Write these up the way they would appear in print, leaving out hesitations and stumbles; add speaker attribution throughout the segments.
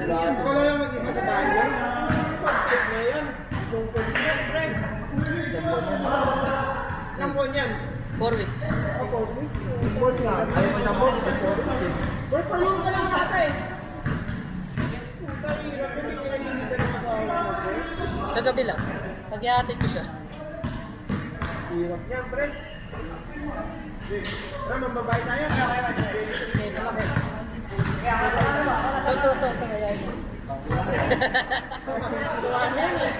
Speaker 1: Ikaw lang mag-isa sa bahay yan. Check na yan. Kung pwede yan, pre. Ilang buwan yan?
Speaker 2: 4 weeks.
Speaker 1: Ako, 4 weeks. 4 lang. Ayaw mo sa 4 weeks. Boy, palong ka lang ata eh. Puta, hirap. Hindi ko nagigita ng asawa mo, pre.
Speaker 2: Kagabi lang. Pag-ihatid ko siya.
Speaker 1: Hirap yan, pre. Tara, mambabae tayo.
Speaker 2: Ito. Kaya yun.
Speaker 1: Tuwan yan eh.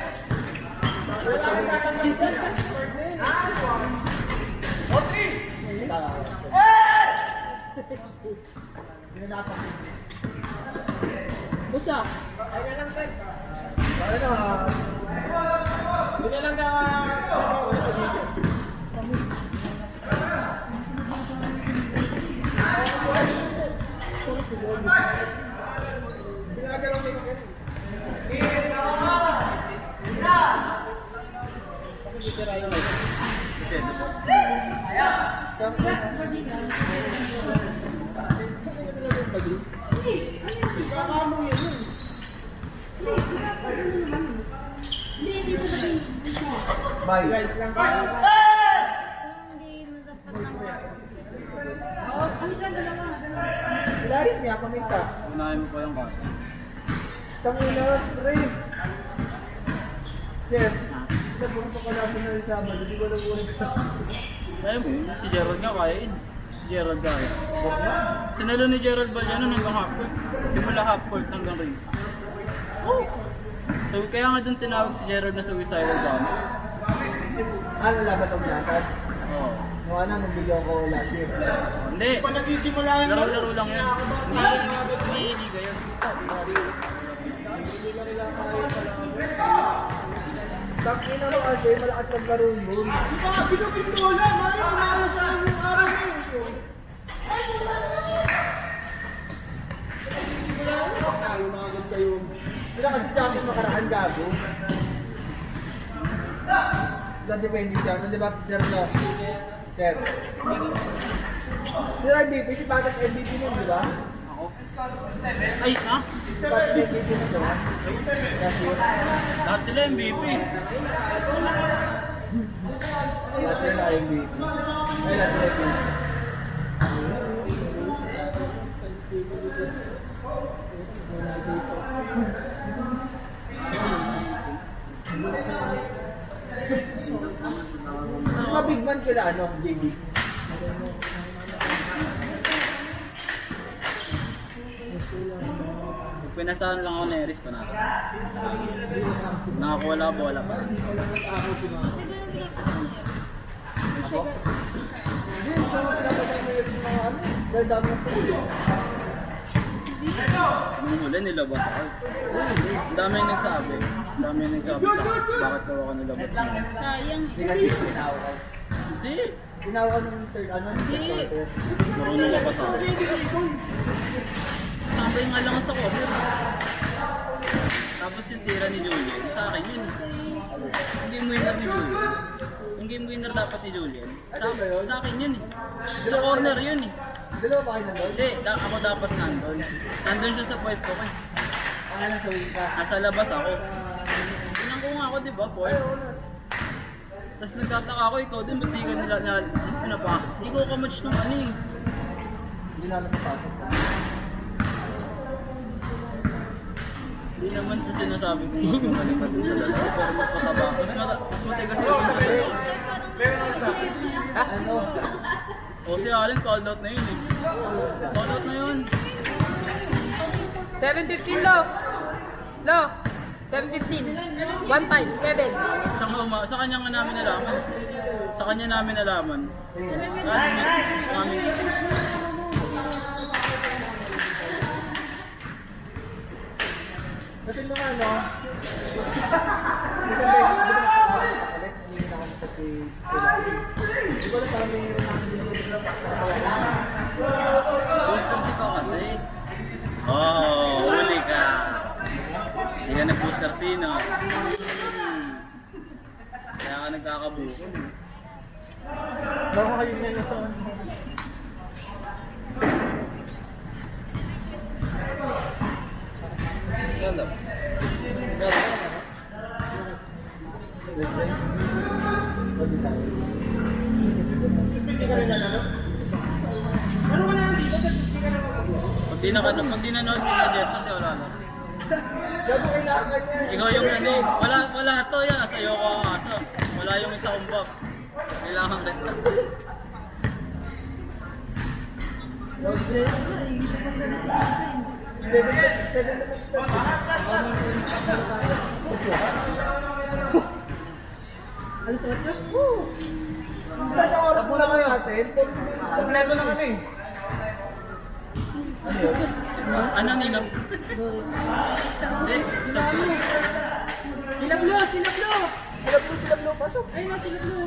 Speaker 1: Wala kang tatanggapin.
Speaker 2: Busa.
Speaker 1: Ay na lang, guys. Ay na. Hindi na lang ginagalaw mo yung kakamo yun. Bye. Guys lang ba? Laris niya, paminta.
Speaker 3: Unahin mo pa yung kaso.
Speaker 1: Tangina, pre. Sir, nagpunta pa ka namin na Sabado, hindi ko nabuhay ka.
Speaker 3: Ayaw mo yun, si Gerald nga kaya yun. Gerald kaya. Sinalo ni Gerald ba dyan hanggang half-court? Simula half-court hanggang ring. Oh! So, kaya nga dun tinawag si Gerald na suicidal bomber.
Speaker 1: Ano laban ang lakad?
Speaker 3: Oo.
Speaker 1: Nung ano, nung bigyan ko last year.
Speaker 3: Hindi.
Speaker 1: Pa nagsisimula yun.
Speaker 3: Laro-laro lang yun. Hindi yun.
Speaker 1: Hindi na nila kaya pala. Tangina mo kasi, malakas maglaro yun. Di ba, pinupindola, mali mo na sa yung araw na yun. Ay, nagsisimula yun. Tayo na agad kayo. Sila kasi dami makaraan gago. Depende siya, di ba, sir, no? Sir. Sila MVP, si Patrick MVP nun, di ba?
Speaker 3: Ako? Ay, ha?
Speaker 1: Si Patrick MVP nun, di ba? Kasi yun.
Speaker 3: Lahat sila MVP.
Speaker 1: Lahat sila MVP. Ay, lahat sila MVP. Mga big man sila, ano, JB?
Speaker 3: Pinasahan lang ako na Eris pa natin. Nakakuha lang bola pa.
Speaker 1: Hindi, sa mga pinapasay mo yung mga ano, dahil dami ng pulo.
Speaker 3: Nung huli, nilabas ako. Ang dami yung nagsabi. Ang dami yung nagsabi sa akin, bakit daw ako nilabas mo?
Speaker 2: Sayang.
Speaker 1: Hindi kasi tinawag.
Speaker 3: Hindi.
Speaker 1: Tinawag ng third, ano, third quarter.
Speaker 3: Marunong labas ako. Tambay nga lang sa corner. Tapos yung tira ni Julian, sa akin yun. Yung game winner ni Julian. Yung game winner dapat ni Julian. Sa akin yun eh. Sa corner yun eh.
Speaker 1: Dalawa ba kayo nandun?
Speaker 3: Hindi, ako dapat nandun. Nandun siya sa pwesto ko eh.
Speaker 1: Ang lang sa wika.
Speaker 3: Nasa labas ako. Tinang ko nga ako, di ba, Paul? Tapos nagtataka ako, ikaw din, ba't di ka nila pinapa? Ikaw ka match ng ano eh.
Speaker 1: Hindi namin napasok.
Speaker 3: Hindi naman sa sinasabi kong mas magaling pa din sa dalawa, pero mas mataba. Mas matigas yun sa dalawa.
Speaker 1: Ano?
Speaker 3: O si Allen, called out na yun eh. Called out na yun.
Speaker 2: 7:15 low. Low. 7:15. 1 time. 7.
Speaker 3: Sa kanya nga namin nalaman. Sa kanya namin nalaman.
Speaker 1: Kasi nung ano, isang beses, di ba nakakalit? Hindi na kami sa Hindi ko alam parang may nakakalimutan sa
Speaker 3: Booster si ko kasi. Oh, huli ka. Hindi ka nag-booster sino. Kaya ka nagkakabuko.
Speaker 1: Baka kayo na nasa
Speaker 3: lang.
Speaker 1: Hindi ka rin nanalo? Ano ka na dito sa Tuesday ka na mag-vlog?
Speaker 3: Pag di nanood sila Jason, di wala na.
Speaker 1: Gago kailangan yan.
Speaker 3: Ikaw yung ano, wala to yan. Sa'yo ko ang aso. Wala yung isa kong buff. Kailangan kita.
Speaker 1: Seven minutes na.
Speaker 2: Ano sa kanya?
Speaker 1: Diba sa oras mo lang natin? 40 minutes lang. Kompleto na kami.
Speaker 3: Ano nila? Hindi.
Speaker 2: Sila Blue! Sila Blue!
Speaker 1: Silap mo, pasok.
Speaker 2: Ayun na, sila Blue!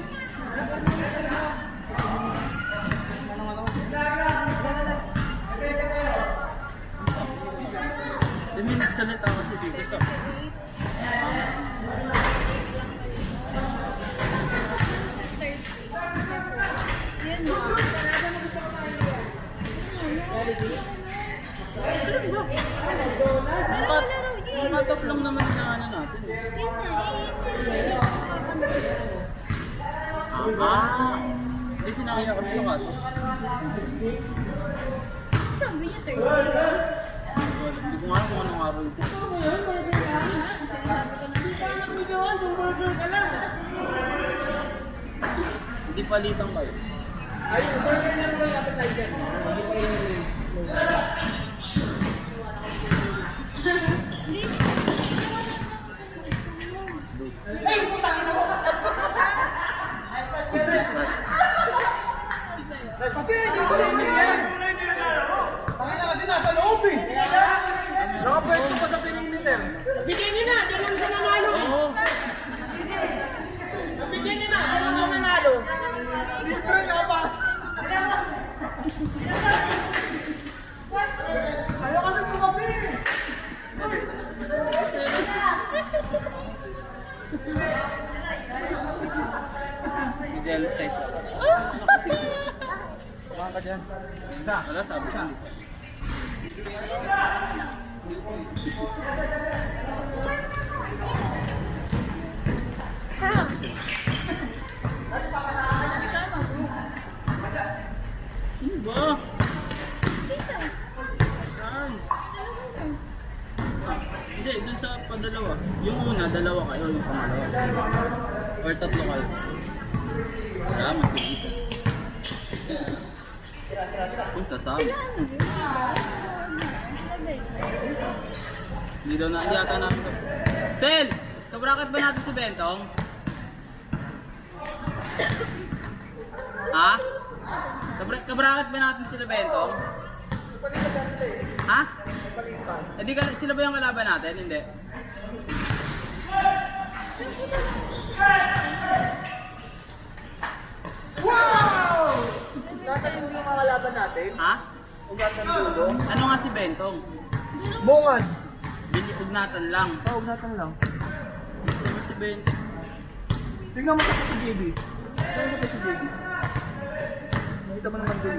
Speaker 3: Di may nagsalita kasi dito sa... Cut off lang naman na ano natin. Hindi sinakaya kami sa cut off.
Speaker 4: Sabi niya Thursday.
Speaker 3: Hindi ko nga alam kung anong araw ito.
Speaker 4: Sinasabi ko na.
Speaker 3: Hindi palitan kayo.
Speaker 1: Ayun, burger lang sa lapit tayo dyan. Kasi hindi ko naman yan. Tangin na kasi nasa loob eh. Nakapwesto pa sa perimeter. Bigyan niyo na, ganun sa nanalo eh. Bigyan niyo na, ganun sa nanalo. Dito labas. Ayaw kasi tumabi.
Speaker 3: Ideal site. Baka ka dyan. Wala, sabi siya.
Speaker 4: Kasama ko.
Speaker 3: Ano ba? Saan? Hindi, dun sa padalawa. Yung una, dalawa kayo. Yung pangalawa. Or tatlo kayo. Wala, mas yung isa. Kung sasama.
Speaker 4: Sila ano yun, diba? Sabi.
Speaker 3: Hindi daw na, hindi ata namin to. Sel! Kabrakat ba natin si Bentong? Ha? Kabrakat ba natin sila Bentong? Ha? Hindi ka, sila ba yung kalaban natin? Hindi.
Speaker 1: Wow! Nasa dulo yung mga laban natin.
Speaker 3: Ha?
Speaker 1: Ugat ng dulo.
Speaker 3: Ano nga si Bentong?
Speaker 1: Bungad.
Speaker 3: Ugnatan lang.
Speaker 1: Ugatan lang.
Speaker 3: Gusto mo si Bentong?
Speaker 1: Tingnan mo sa si JB. Saan sa si JB? Nakita mo naman doon.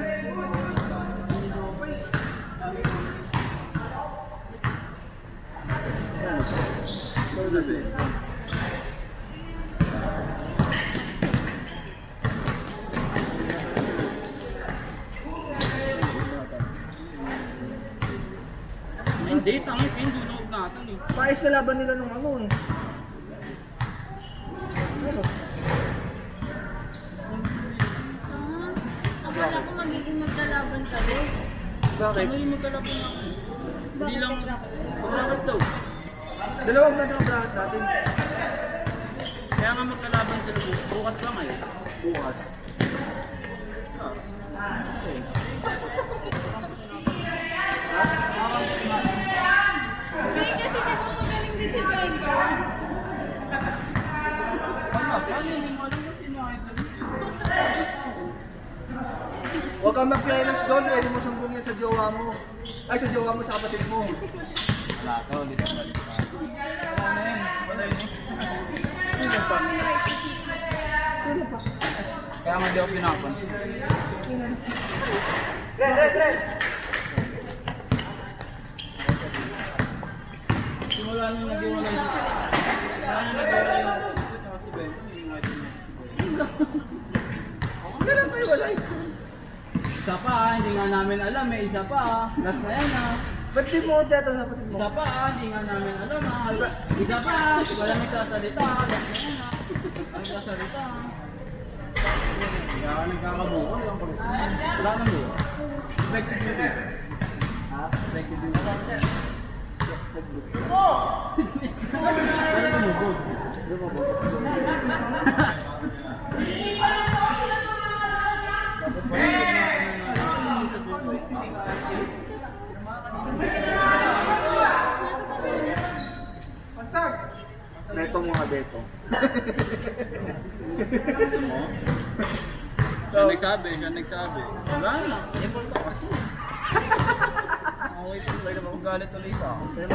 Speaker 3: Hindi, tangit yun. Dunog natin eh.
Speaker 1: Maayos na laban nila nung ano eh. Ano?
Speaker 4: Akala ko magiging magkalaban kayo.
Speaker 1: Bakit?
Speaker 3: Ano yung magkalaban ako? Hindi
Speaker 4: Bakit
Speaker 3: lang.
Speaker 4: nagkakaroon?
Speaker 3: Kabrakat daw.
Speaker 1: Dalawag na ang bracket natin.
Speaker 3: Kaya nga magkalaban sila bukas lang ngayon.
Speaker 1: Bukas.
Speaker 4: Hindi kasi di ba magaling din si Bengo?
Speaker 3: Paano hindi mo alam kung sino idol?
Speaker 1: Huwag kang mag-silence doon. Pwede mo sumbong yan sa jowa mo. Ay, sa jowa mo sa kapatid mo.
Speaker 3: Wala to, lisa ba lisa? Wala na yun. Wala yun eh.
Speaker 1: Sino pa? Sino pa?
Speaker 3: Kaya nga di ako pinapansin.
Speaker 1: Red!
Speaker 3: Sino simula nung nag-iwalay yung... Simula nung nag-iwalay yung... Tsaka si Ben, yung white na si Ben.
Speaker 1: Kailan kayo wala?
Speaker 3: Isa pa, hindi nga namin alam eh. Isa pa, last na yan ah.
Speaker 1: Ba't di mo dito sa kapatid mo?
Speaker 3: Isa pa, hindi nga namin alam ah. Isa pa, wala nagsasalita. Last na yan ah. Ang nagsasalita ah. Kaya ka nagkakabuko. Wala nang buko. Expected yun eh. Ha? Expected yun. Wala nang buko.
Speaker 1: Pasag! Beto mga beto.
Speaker 3: Siya nagsabi. Wala na. Effort ka kasi. Okay, talaga ako galit ulit sa akin.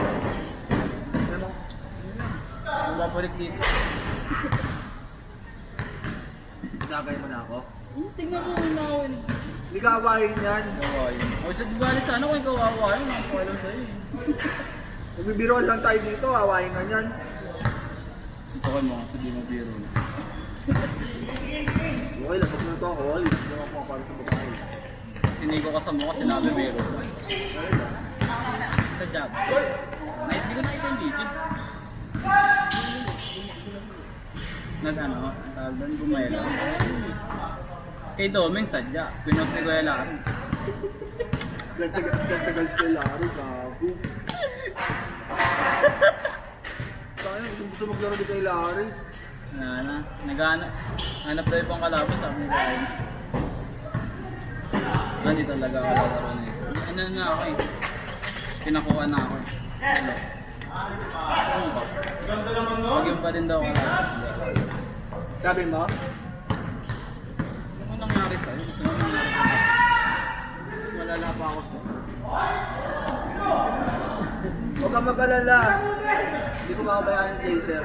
Speaker 3: Ang babalik dito.
Speaker 1: Nagagay mo na ako?
Speaker 4: Tingnan mo yung nakawin.
Speaker 1: Hindi ka awayin yan.
Speaker 3: Kawain. O sa galit sana kung ikaw awain. Ang pakialam sa'yo eh.
Speaker 1: Nagbibiroan lang tayo dito, awayin ka yan.
Speaker 3: Ito kayo mga sabi mo biro.
Speaker 1: Okay, lapag na ito ako. Hindi ako makapalit sa babae.
Speaker 3: Sinigo ka sa mukha, sinabi biro. Sa job. Ay, hindi ko nakita yung video. Nag-ano, tawag doon, gumela. Kay Domeng, sadya. Pinost ni Kuya Larry.
Speaker 1: Gagtagal sila laro, gago. Kaya gusto maglaro di kay Larry.
Speaker 3: Hanap daw yung pang kalaban, sabi ni Ryan. Hindi talaga ako lalaro na yun. Ano na ako eh. Pinakuha na ako eh. Pag yun pa rin daw ako.
Speaker 1: Sabi mo?
Speaker 3: Ano nangyari sa'yo? Gusto mo nangyari sa'yo? Malala pa ako sa'yo.
Speaker 1: Huwag kang mag-alala. Hindi ko makabayaan yung laser.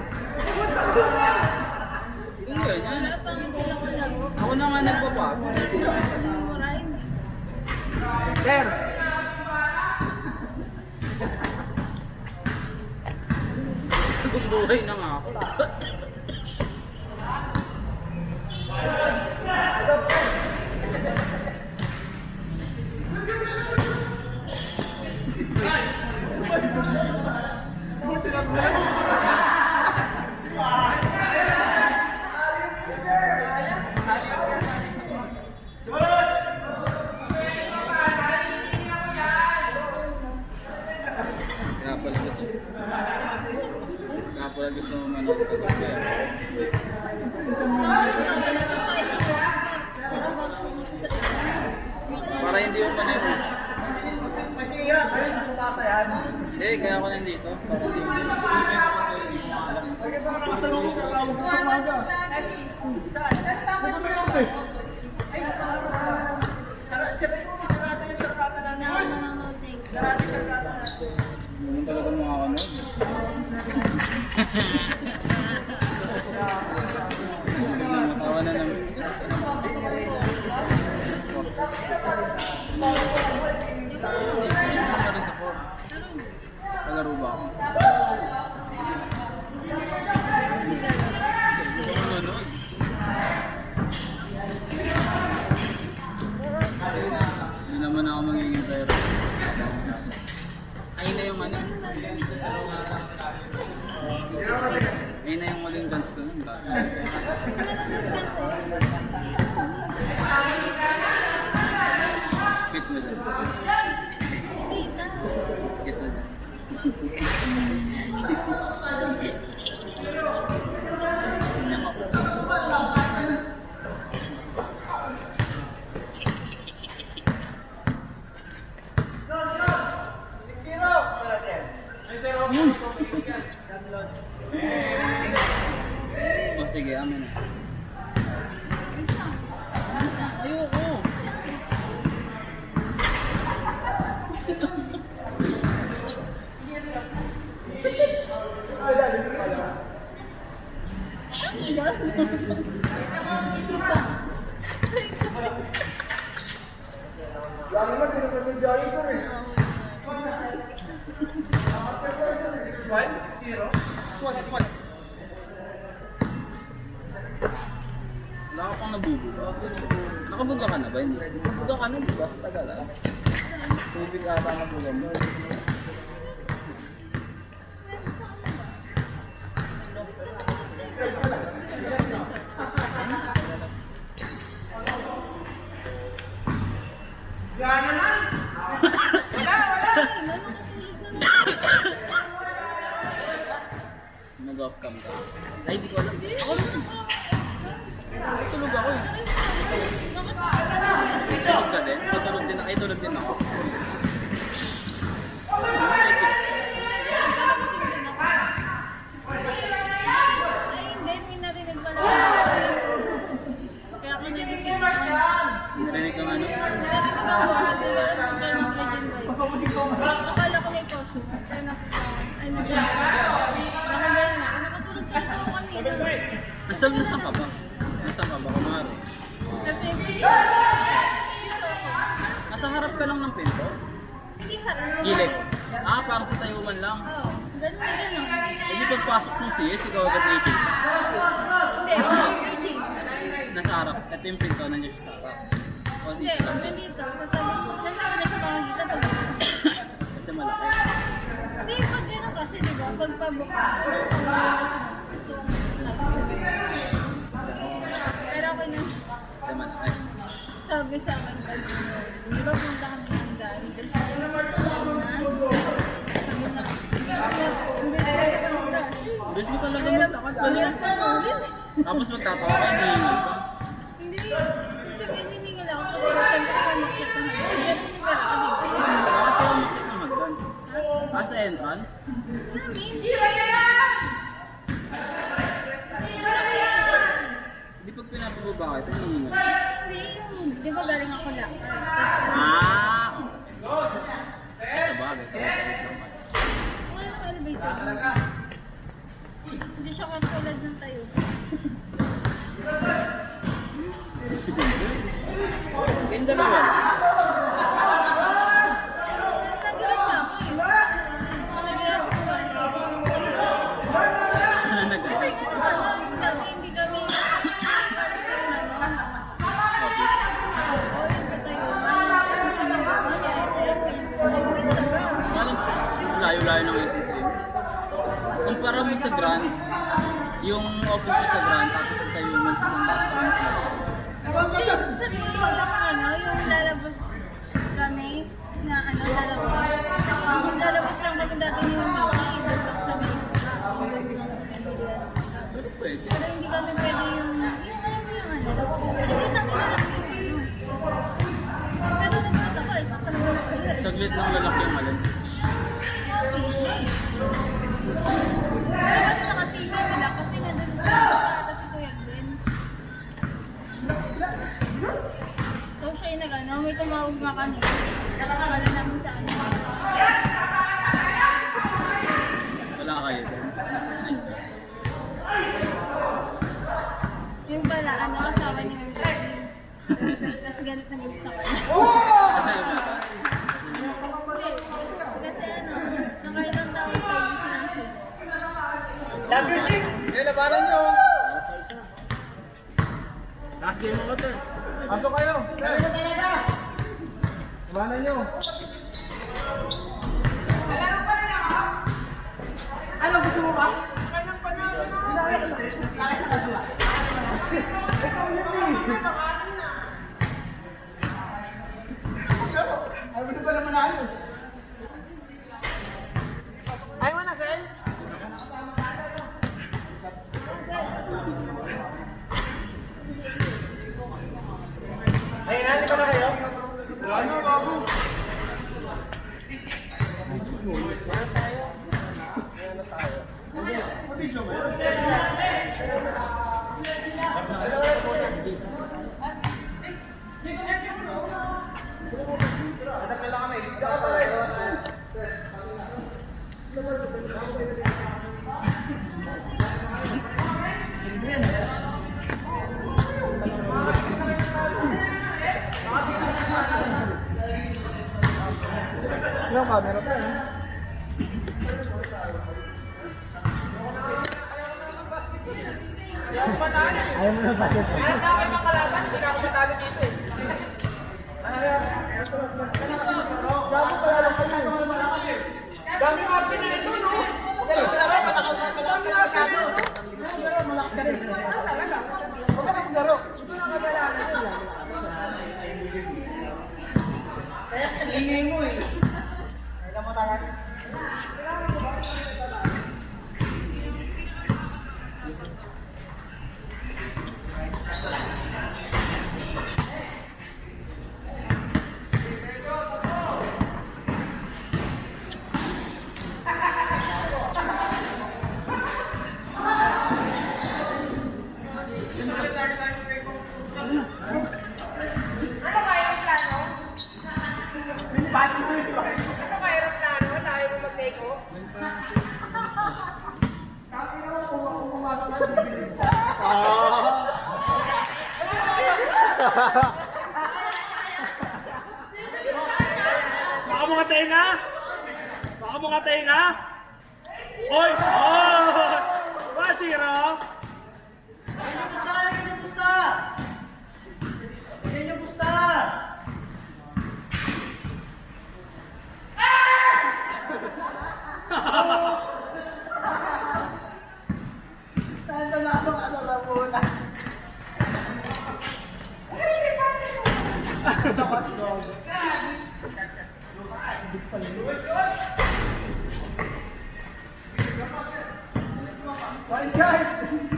Speaker 3: Hindi ganyan.
Speaker 4: Wala pang hindi lang malaro.
Speaker 3: Ako na nga nagpapago.
Speaker 4: Murahin eh.
Speaker 1: Sir!
Speaker 3: Buhay na nga ako. Kaya pala gusto mo manood ka doon. Para hindi mo manervous. Hindi, kaya ako nandito. Para hindi mo
Speaker 1: Bakit ba nakasalunod ka tawag ko sa maga?
Speaker 3: Hindi talaga makakanood. Matawa na naman. Ano rin sa form? Palaro ba ako? Hindi ko manonood. Hindi naman ako magiging player. Ayun na yung ano. Ayun na yung maling dance ko nun. Fit mo dyan. Fit mo dyan. Tingnan ako. O sige, amin na. Ayoko.
Speaker 1: Lagi naman, pinagpapagdali ko rin. Smile?
Speaker 3: Wala ka pang nabubuga. Nakabuga ka na ba? Hindi. Buga ka na, diba? Sa tagal ah. Tubig ata na buga mo.
Speaker 1: Yan naman!
Speaker 3: Nag-off cam ka. Ay, di ko alam. Ako naman. Tulog ako eh. Tulog ka din? Tulog din, ay tulog din ako.
Speaker 4: Ay, hindi. May narinig pala ako. Kaya ako nagising ako.
Speaker 3: Narinig ka nga no?
Speaker 4: Narinig ako kasi alam ko ng legend guys. Akala ko may koso. Kaya nakita ko. Ay, nakagaling ako. Nakatulog-tulog ako kanina.
Speaker 3: Nasaan ka ba? Nasaan ka ba? Kumari.
Speaker 4: Kasi, dito ako.
Speaker 3: Nasa harap ka lang ng pinto?
Speaker 4: Hindi harap.
Speaker 3: Gilid. Ah, parang sa tayuan lang.
Speaker 4: Oo. Ganun na ganun.
Speaker 3: Hindi pagpasok ng CS, ikaw agad nakikita.
Speaker 4: Hindi, hindi.
Speaker 3: Nasa harap. Ito yung pinto, nandiyan siya sa harap. O
Speaker 4: Hindi,
Speaker 3: dito lang.
Speaker 4: nandito. Sa tabi ko. Siyempre ako na siya makakita pag
Speaker 3: Kasi malaki.
Speaker 4: hindi, pag gano'n kasi, di ba? Pag pabukas, ano ko kasi pero okay na siya.
Speaker 3: Kasi malaki.
Speaker 4: Sabi sa akin, di ba punta kami ng dahil? Sabi na, imbes na kasi kami dahil.
Speaker 3: Bes mo talaga
Speaker 4: Mahirap
Speaker 3: maglakad.
Speaker 4: mahirap pa ulit.
Speaker 3: Tapos magtatawa ka, hinihingal ka.
Speaker 4: Hindi, ibig sabihin hiningal ako kasi siyempre ako makita na. Pero hindi ka nakakita.
Speaker 3: Bakit kayo makit ng hagdan? Ah, sa entrance? Hindi pag pinapababa ka, ito hinihingal ka.
Speaker 4: Hindi, yung, di ba galing ako lang?
Speaker 3: Ah! Sa bagay, sa bagay.
Speaker 4: Wala nang elevator. Hindi siya katulad ng tayo.
Speaker 3: Presidente? Kayong dalawa lang.
Speaker 4: Nagsagilan niya ako eh. Nagsagilan si Kuwan.
Speaker 3: Sana nag-
Speaker 4: Kasi nga naman, kasi hindi kami para sa
Speaker 3: office.
Speaker 4: o yun sa tayo. Ano sa nagawa niya, SF, hindi talaga.
Speaker 3: Malam, layo-layo ng SSM. Kumpara mo sa Grand, yung office mo sa Grand, tapos sa tayo mo sa
Speaker 4: Hindi, sabihin yung yung lalabas kami na lalabas lang kami dati ni Mami, doon sa may
Speaker 3: Pero pwede.
Speaker 4: pero hindi kami pwede yung alam mo yung hindi kami lalaki yung pero nagkataka eh, kapalaman na kayo eh.
Speaker 3: Saglit lang lalaki yung malin.
Speaker 4: Office. Dapat nakasingin nila kasi nga doon ata si Kuya Glenn. So siya yung nag-ano, may tumawag nga kanina. Nakakala namin sa ano.
Speaker 3: Wala kayo doon. Nice.
Speaker 4: Yung pala, ano, asawa ni Mami. Tapos galit na galit ako.
Speaker 3: Kasi ba?
Speaker 4: Hindi, kasi ano, nakailang taon tayo silang show.
Speaker 1: Eh, labanan nyo!
Speaker 3: Last game mo to.
Speaker 1: Pasok kayo! Labanan nyo! Ano, gusto mo ba? Ayaw mo pala manalo. Ayaw mo na, Sel? Ay, nani ba na kayo? Wala na, bago. Ilang camera pa eh. Ayaw mo na ba? Ayaw na kayo makalaban. Hindi na ako matalo dito eh. Gago pala lang kayo. Dami yung api na ito, no? Malakas ka rin. Malakas ka rin. Huwag ka nang garo. Kaya ingay mo eh. Kaya mo talaga.
Speaker 5: Baka mo nga tenga? Baka mo nga tenga? Oy! Oh! 1-0! Yan yung pusta! Yan yung pusta!
Speaker 1: Tantanasok ka na muna.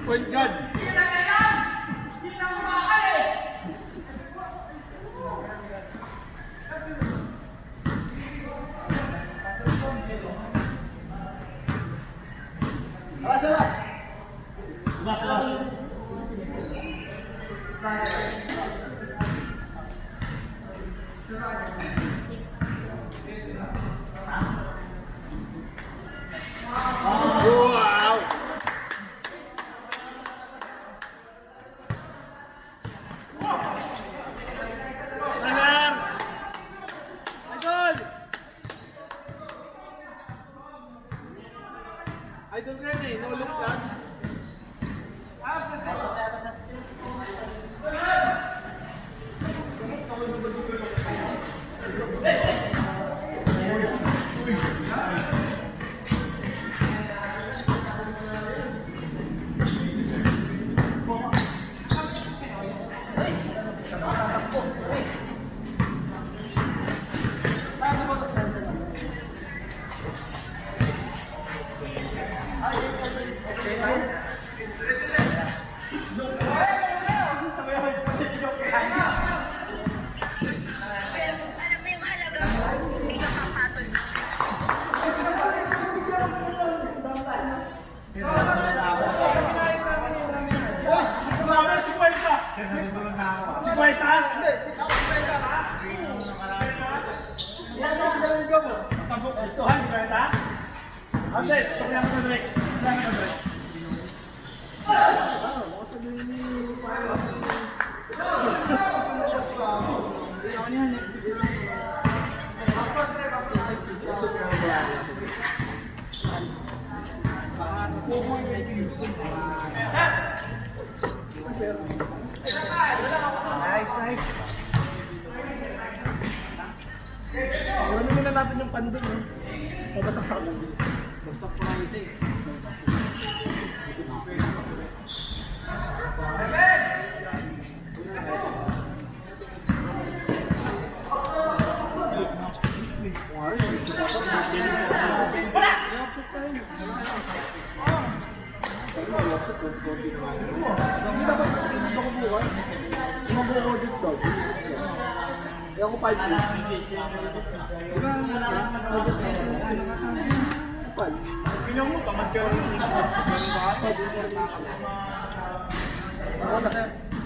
Speaker 5: Point guard! Wow! Alam! Idol! Idol ka yun eh, no look shot. Si Kwenta! Si Kwenta? Hindi, si Kwenta ka? Yan ang gawin ko mo. Gustuhan si Kwenta? Ate, gusto ko yan sa Drake. Gusto ko sa Drake.
Speaker 1: Nice, nice. Iwanan muna natin yung pandun, no? Mabasaksak lang. Bagsak pa kami siya eh. Hindi dapat hindi ako bukas. Kung mag-audit daw, bilisip siya. Kaya ako 5 days. Diba, kapal.
Speaker 5: Tingnan mo, tamad ka rin.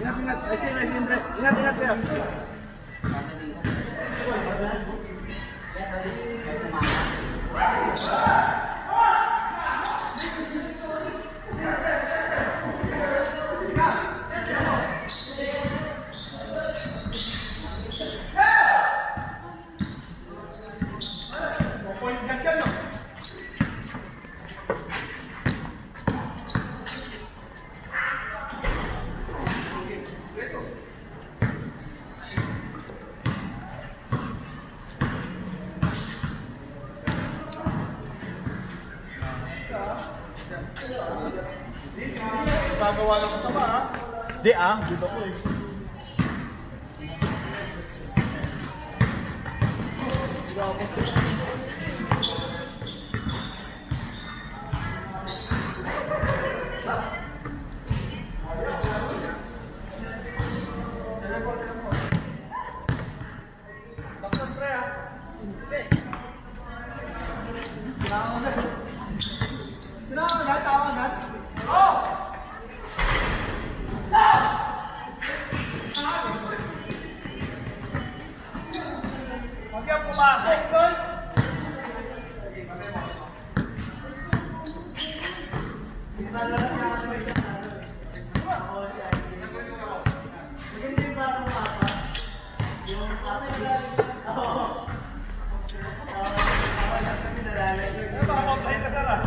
Speaker 1: Ingat. Ay, Siyempre. Ingat kayo.
Speaker 5: Point guard ka, no? Gagawa ng kasama ha.
Speaker 1: Di dito ko eh.
Speaker 5: Huwag yung pumasok. Baka complain ka, sir, ah.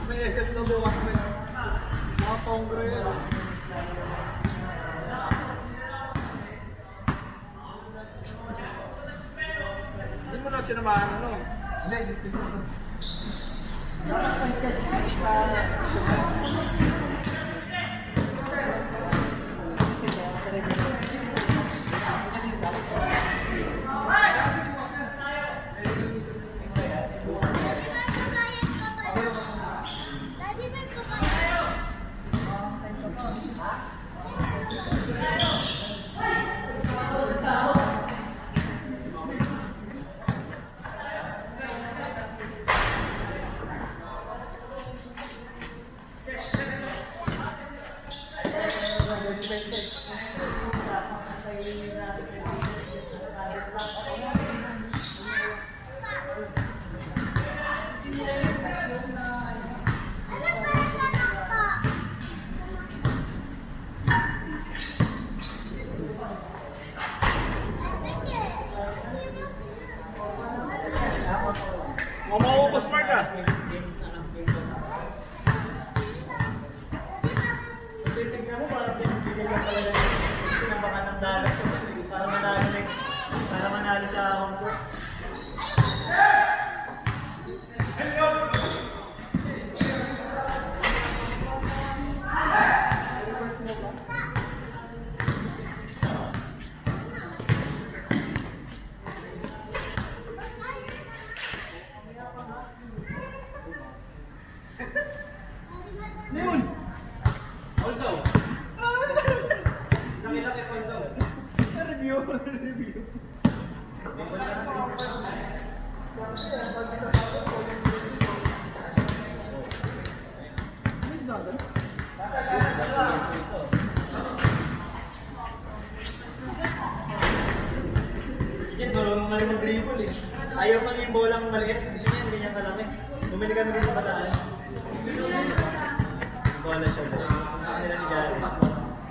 Speaker 5: May SS na bukas may mga kongre yun. Hindi mo na sinamahan ano? Hindi. Mamaupos Mark ah.
Speaker 1: Titignan mo para pinibigyan niya talaga ng baka ng dalas para manalo sa home court. Yan, tulungan ka rin mag-dribble eh. Ayaw pa yung bolang maliit. Gusto niya, ganyan kalaki. Bumili kami sa bataan. Bola siya.